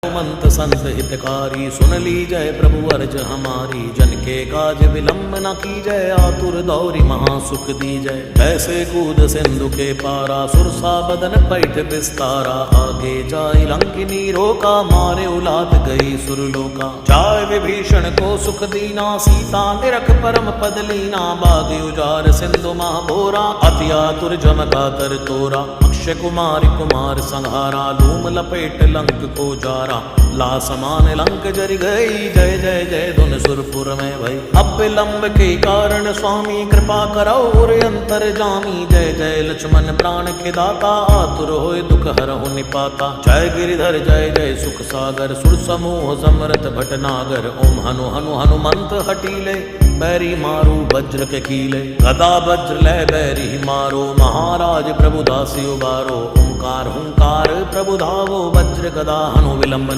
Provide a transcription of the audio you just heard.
मंत संत हितकारी, सुन लीजय प्रभु अर्ज हमारी। जन के काज विलंब न कीजय, आतुर दौरी महासुख दीजय। कैसे कूद सिंधु के पारा, सुरसा बदन पैठ विस्तारा। आगे जाय लंकिनी रोका, मारे उलाद गई सुरलोका। जाय विभीषण को सुख दीना, सीता निरख परम पद लीना। बाग उजार सिंधु महाबोरा, अति आतुर जमका तर तोरा। अक्षय कुमार कुमार संहारा, लूम लपेट लंक को जारा। ला समान लंक जरि गई, जय जय जय धुन सुरपुर में भई। अब विलंब के कारण स्वामी, कृपा करो और अंतर जामी। जय जय लक्ष्मण प्राण के दाता, आतुर होय दुख हरहु निपाता। जय गिरिधर जय जय सुख सागर, सुर समूह समरथ भटनागर। ओम हनु हनु हनुमंत हटीले, बैरी मारू वज्र के कीले। गदा वज्र लय बैरी मारो, महाराज प्रभु दासी उबारो। ओंकार हुंकार प्रभु धावो, वज्र गदा हनु विलंब